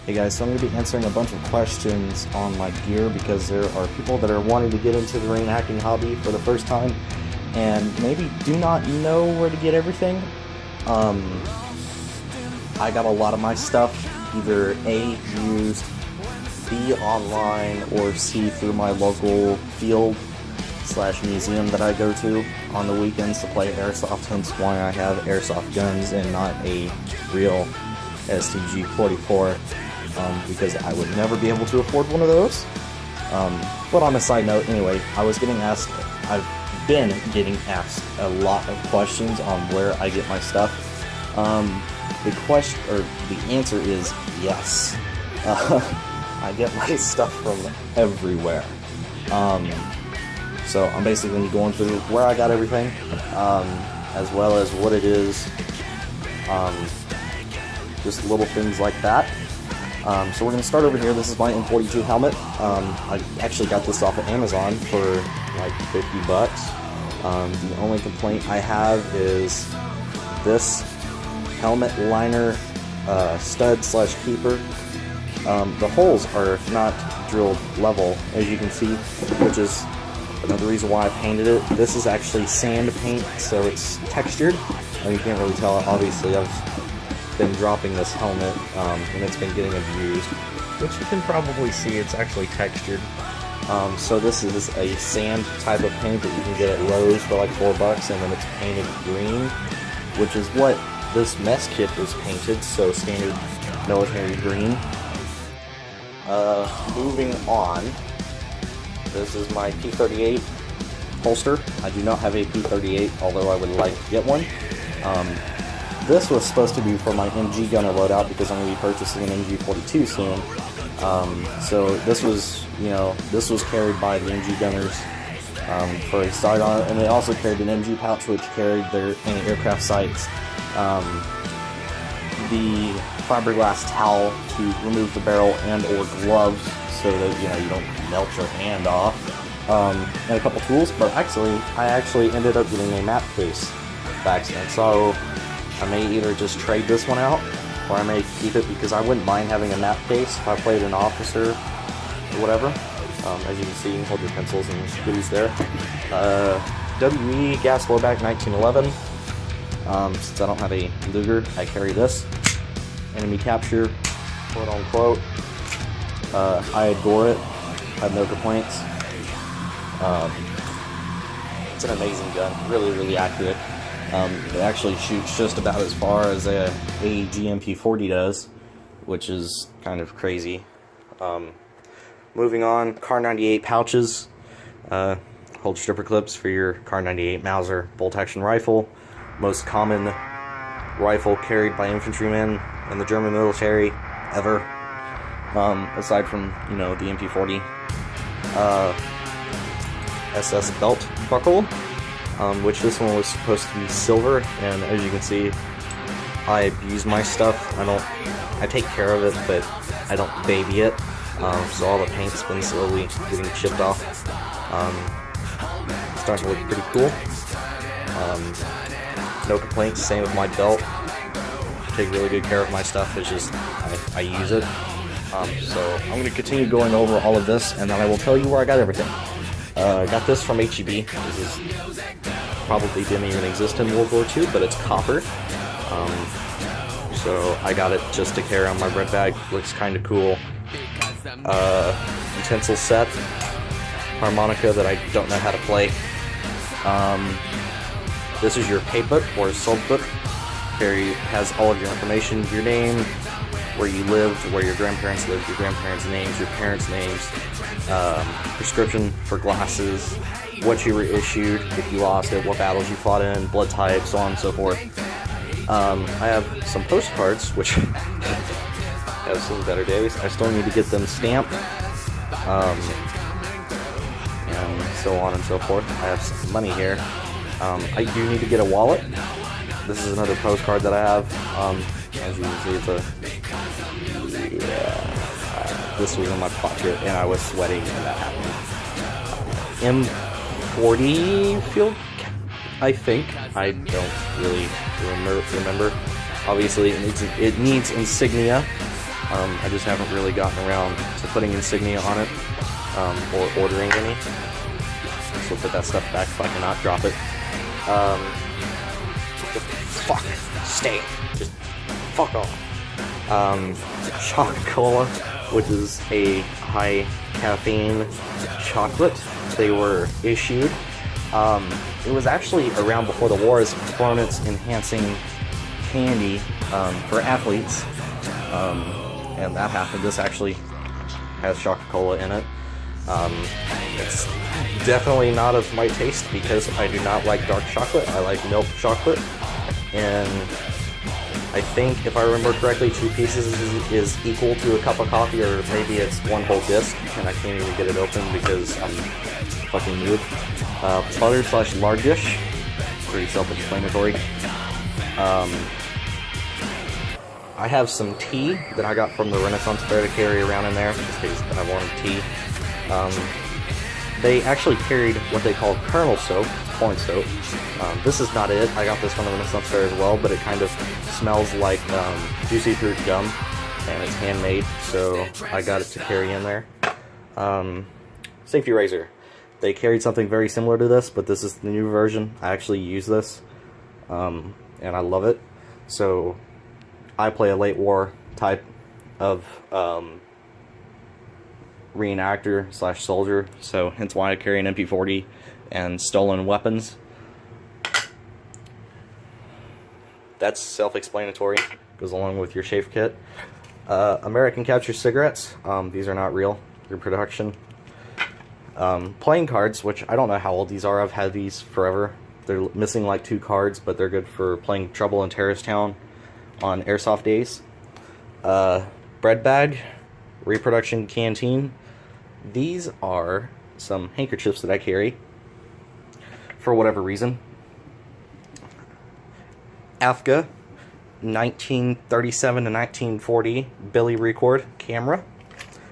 Hey guys, so I'm going to be answering a bunch of questions on my gear because there are people that are wanting to get into the rain hacking hobby for the first time and maybe do not know where to get everything. I got a lot of my stuff either A, used, B, online, or C, through my local field/museum that I go to on the weekends to play airsoft, hence why I have airsoft guns and not a real STG 44. Because I would never be able to afford one of those. But on a side note, anyway, I've been getting asked a lot of questions on where I get my stuff. The answer is yes. I get my stuff from everywhere. So I'm basically going to be going through where I got everything, as well as what it is, just little things like that. So we're going to start over here. This is my M42 helmet. I actually got this off of Amazon for like 50 bucks. The only complaint I have is this helmet liner stud/keeper. The holes are not drilled level, as you can see, which is another reason why I painted it. This is actually sand paint, so it's textured. You can't really tell, obviously. I've been dropping this helmet and it's been getting abused, which you can probably see it's actually textured. So this is a sand type of paint that you can get at Lowe's for like $4, and then it's painted green, which is what this mess kit is painted, so standard military green. Moving on, this is my P38 holster. I do not have a P38, although I would like to get one. This was supposed to be for my MG gunner loadout because I'm going to be purchasing an MG42 soon. So this was, this was carried by the MG gunners for a start on it, and they also carried an MG pouch which carried their anti-aircraft sights, the fiberglass towel to remove the barrel, and or gloves so that you don't melt your hand off, and a couple tools. But I actually ended up getting a map case by accident, so I may either just trade this one out, or I may keep it because I wouldn't mind having a map case if I played an officer or whatever. As you can see, you can hold your pencils and goodies there. WE gas blowback 1911. Since I don't have a Luger, I carry this. Enemy capture, quote unquote. I adore it. I have no complaints. It's an amazing gun. Really, really accurate. It actually shoots just about as far as a GMP40 does, which is kind of crazy. Moving on, Car 98 pouches. Hold stripper clips for your Car 98 Mauser bolt-action rifle. Most common rifle carried by infantrymen in the German military ever. Aside from, the MP40. SS belt buckle. Which this one was supposed to be silver, and as you can see, I abuse my stuff. I take care of it, but I don't baby it, so all the paint's been slowly getting chipped off. It's starting to look pretty cool. No complaints, same with my belt. Take really good care of my stuff, it's just, I use it. So I'm going to continue going over all of this, and then I will tell you where I got everything. I got this from HEB. This is probably didn't even exist in World War II, but it's copper. So I got it just to carry on my bread bag. Looks kind of cool. Utensil set. Harmonica that I don't know how to play. This is your pay book or sub book. Has all of your information, your name, where you lived, where your grandparents lived, your grandparents' names, your parents' names, prescription for glasses, what you were issued, if you lost it, what battles you fought in, blood type, so on and so forth. I have some postcards, which have seen better days. I still need to get them stamped, and so on and so forth. I have some money here. I do need to get a wallet. This is another postcard that I have. As you can see, it's this was in my pocket, and I was sweating when that happened. M40 field, I think. I don't really remember. Obviously, it needs insignia. I just haven't really gotten around to putting insignia on it, or ordering any. So put that stuff back if I cannot drop it. Fuck, stay, just fuck off. Chococola, which is a high caffeine chocolate. They were issued. It was actually around before the war as a performance-enhancing candy for athletes, and that happened. This actually has Chococola in it. It's definitely not of my taste because I do not like dark chocolate. I like milk chocolate, and I think, if I remember correctly, 2 pieces is equal to a cup of coffee, or maybe it's 1 whole disc, and I can't even get it open because I'm fucking noob. Butter/largish, pretty self-explanatory. I have some tea that I got from the Renaissance Fair to carry around in there, just in case I wanted tea. They actually carried what they call kernel soap, corn soap. This is not it. I got this from the Renaissance Fair as well, but it kind of smells like juicy fruit gum, and it's handmade, so I got it to carry in there. Safety razor. They carried something very similar to this, but this is the new version. I actually use this, and I love it. So I play a late war type of reenactor/soldier, so hence why I carry an MP40 and stolen weapons. That's self-explanatory. Goes along with your shave kit. American Capture cigarettes. These are not real. They're production. Playing cards, which I don't know how old these are. I've had these forever. They're missing like 2 cards, but they're good for playing Trouble in Terrorist Town on airsoft days. Bread bag. Reproduction canteen. These are some handkerchiefs that I carry for whatever reason. AFGA 1937 to 1940 Billy record camera,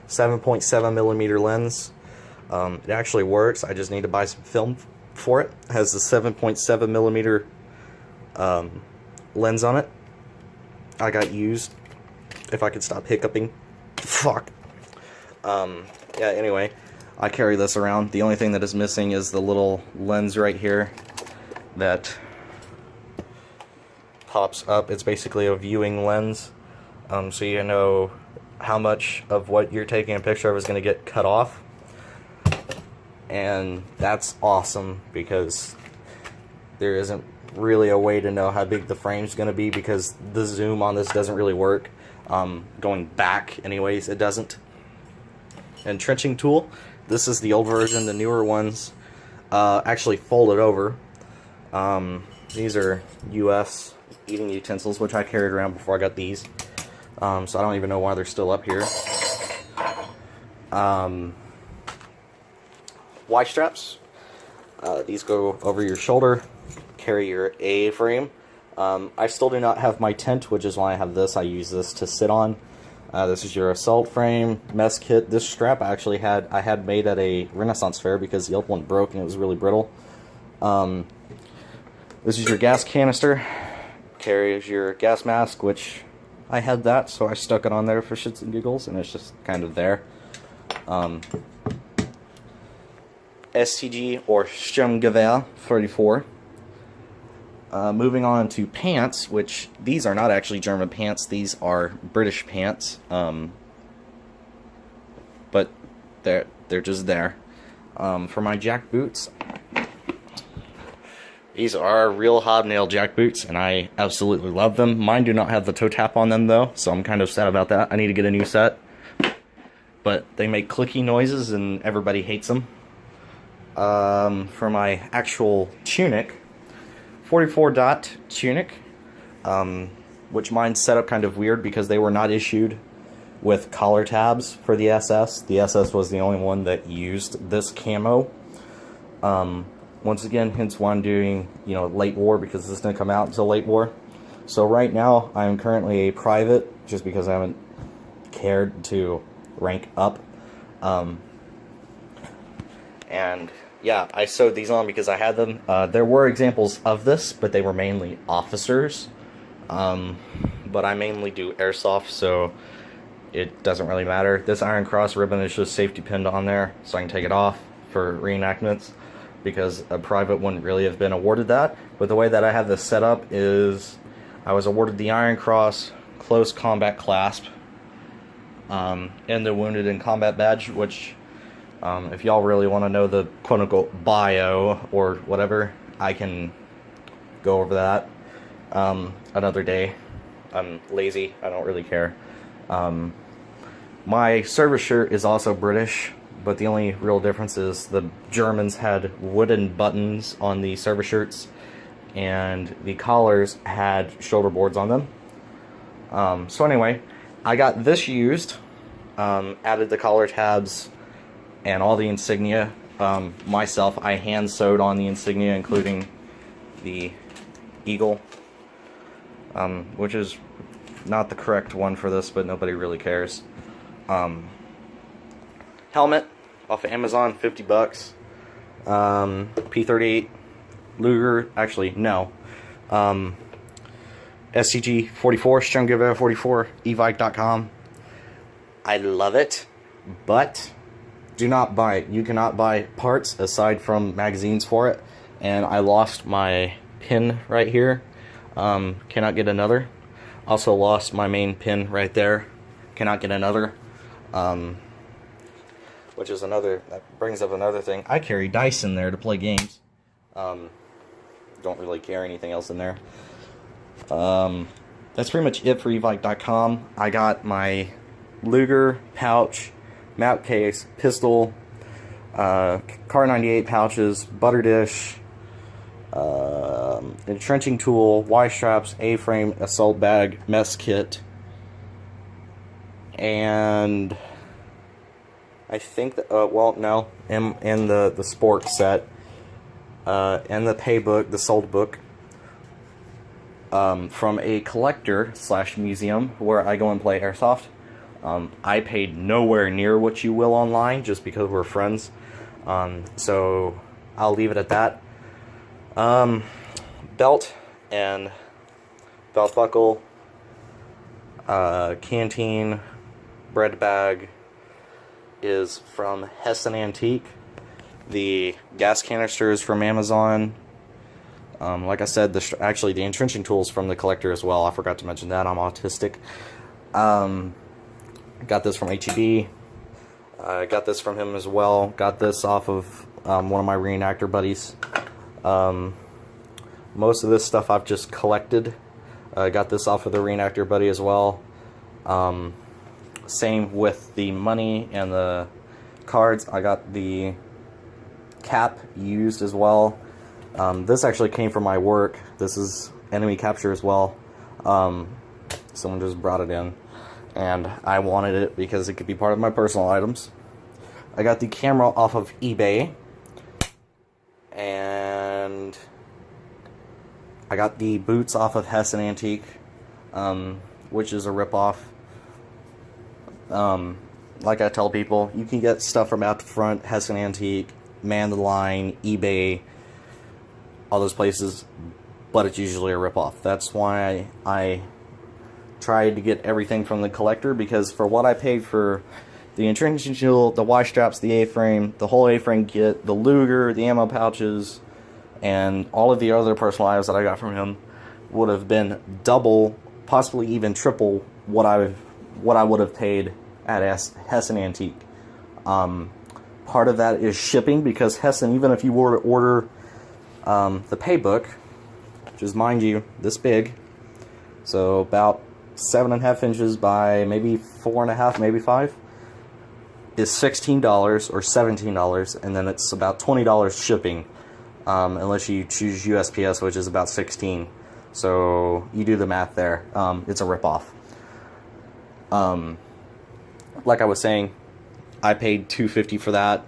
7.7mm lens. It actually works. I just need to buy some film for it. It has a 7.7mm lens on it. I got used. If I could stop hiccuping. Fuck. Yeah, anyway, I carry this around. The only thing that is missing is the little lens right here that pops up. It's basically a viewing lens, so you know how much of what you're taking a picture of is going to get cut off. And that's awesome because there isn't really a way to know how big the frame's going to be because the zoom on this doesn't really work. Going back anyways, it doesn't. And trenching tool, this is the old version. The newer ones actually folded over. These are US eating utensils, which I carried around before I got these, so I don't even know why they're still up here. Y straps, these go over your shoulder, carry your A-frame. I still do not have my tent, which is why I have this. I use this to sit on. This is your assault frame, mess kit. This strap I had made at a Renaissance Fair because the old one broke and it was really brittle. This is your gas canister. Carries your gas mask, which I had that, so I stuck it on there for shits and giggles, and it's just kind of there. STG or Sturmgewehr 34. Moving on to pants, which these are not actually German pants, these are British pants, but they're just there. For my jack boots, these are real hobnail jack boots, and I absolutely love them. Mine do not have the toe tap on them though, so I'm kind of sad about that. I need to get a new set, but they make clicky noises and everybody hates them. For my actual tunic, 44 dot tunic, which mine's set up kind of weird because they were not issued with collar tabs for the SS. The SS was the only one that used this camo. Once again, hence why I'm doing, late war, because this didn't come out until late war. So right now, I'm currently a private, just because I haven't cared to rank up. And yeah, I sewed these on because I had them. There were examples of this, but they were mainly officers. But I mainly do airsoft, so it doesn't really matter. This Iron Cross ribbon is just safety pinned on there, so I can take it off for reenactments, because a private wouldn't really have been awarded that. But the way that I have this set up is I was awarded the Iron Cross Close Combat Clasp and the Wounded in Combat Badge, which if y'all really want to know the quote-unquote bio or whatever, I can go over that another day. I'm lazy, I don't really care. My service shirt is also British, but the only real difference is the Germans had wooden buttons on the service shirts, and the collars had shoulder boards on them. So anyway, I got this used, added the collar tabs and all the insignia myself. I hand sewed on the insignia, including the eagle, which is not the correct one for this, but nobody really cares. Helmet off of Amazon, 50 bucks. P38 Luger, actually no. SCG 44, Strumgewehr 44, evike.com. I love it, but do not buy it. You cannot buy parts aside from magazines for it, and I lost my pin right here. Cannot get another. Also lost my main pin right there. Cannot get another. Which is another, that brings up another thing. I carry dice in there to play games. Don't really carry anything else in there. That's pretty much it for evike.com. I got my Luger pouch, map case, pistol, Car 98 pouches, butter dish, entrenching tool, Y-straps, A-frame, assault bag, mess kit, and I think that, well, no, and the sport set, and the pay book, the sold book, from a collector / museum where I go and play airsoft. I paid nowhere near what you will online, just because we're friends. So I'll leave it at that. Belt and belt buckle, canteen, bread bag is from Hessen Antique. The gas canister is from Amazon. Like I said, actually the entrenching tools from the collector as well. I forgot to mention that. I'm autistic. Got this from HEB. Got this from him as well. Got this off of one of my reenactor buddies. Most of this stuff I've just collected. Got this off of the reenactor buddy as well. Same with the money and the cards. I got the cap used as well. This actually came from my work. This is enemy capture as well. Someone just brought it in, and I wanted it because it could be part of my personal items. I got the camera off of eBay, and I got the boots off of Hessen Antique, which is a ripoff. Like I tell people, you can get stuff from Out the Front, Hessen Antique, Man the Line, eBay, all those places, but it's usually a ripoff. That's why I tried to get everything from the collector, because for what I paid for the entrenching tool, the Y-straps, the A-frame, the whole A-frame kit, the Luger, the ammo pouches, and all of the other personal items that I got from him would have been double, possibly even triple what I would have paid at Hessen Antique. Part of that is shipping, because Hessen, even if you were to order the pay book, which is, mind you, this big, so about 7.5 inches by maybe 4.5, maybe 5, is $16 or $17, and then it's about $20 shipping, unless you choose USPS, which is about $16. So you do the math there. It's a ripoff. Like I was saying, I paid $250 for that.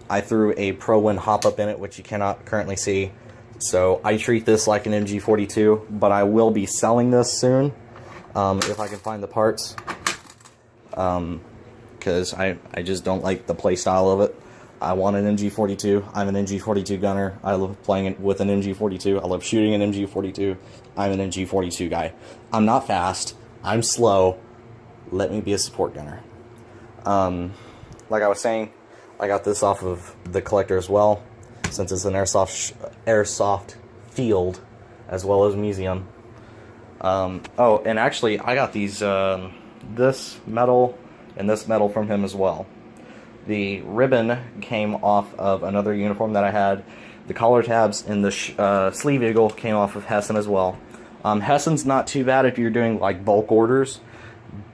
I threw a Pro Win hop-up in it, which you cannot currently see. So I treat this like an MG42, but I will be selling this soon, if I can find the parts. Because I just don't like the play style of it. I want an MG42. I'm an MG42 gunner. I love playing it with an MG42. I love shooting an MG42. I'm an MG42 guy. I'm not fast. I'm slow. let me be a support gunner. Like I was saying, I got this off of the collector as well, since it's an airsoft field as well as museum. Oh, and actually, I got these this medal and this medal from him as well. The ribbon came off of another uniform that I had. The collar tabs and the sleeve eagle came off of Hessen as well. Hessen's not too bad if you're doing like bulk orders,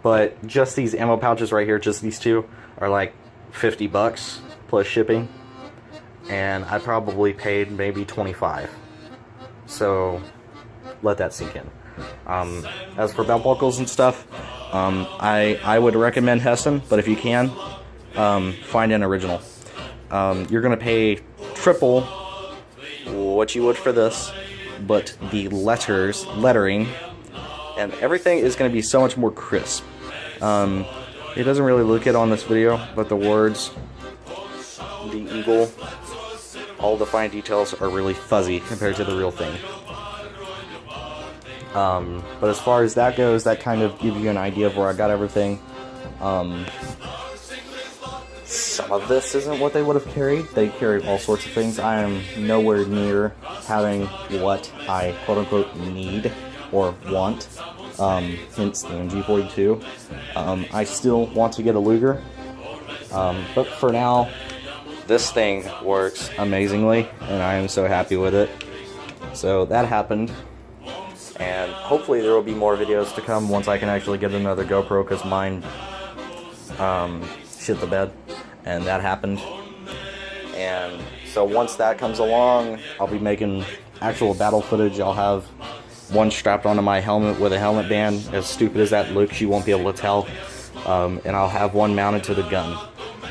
but just these ammo pouches right here, just these two, are like $50 plus shipping, and I probably paid maybe $25. So let that sink in. As for belt buckles and stuff, I would recommend Hessen, but if you can, find an original. You're gonna pay triple what you would for this, but the lettering, and everything is gonna be so much more crisp. It doesn't really look it on this video, but the words, the eagle, all the fine details are really fuzzy compared to the real thing. But as far as that goes, that kind of gives you an idea of where I got everything. Some of this isn't what they would have carried. They carried all sorts of things. I am nowhere near having what I quote-unquote need or want, hence the MG42. I still want to get a Luger, but for now, this thing works amazingly, and I am so happy with it. So that happened. And hopefully there will be more videos to come once I can actually get another GoPro, because mine shit the bed, and that happened. And so once that comes along, I'll be making actual battle footage. I'll have one strapped onto my helmet with a helmet band. As stupid as that looks, you won't be able to tell. And I'll have one mounted to the gun.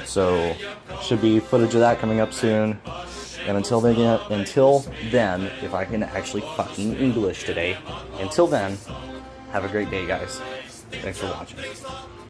So should be footage of that coming up soon. And until then, if I can actually fucking English today, until then, have a great day, guys. Thanks for watching.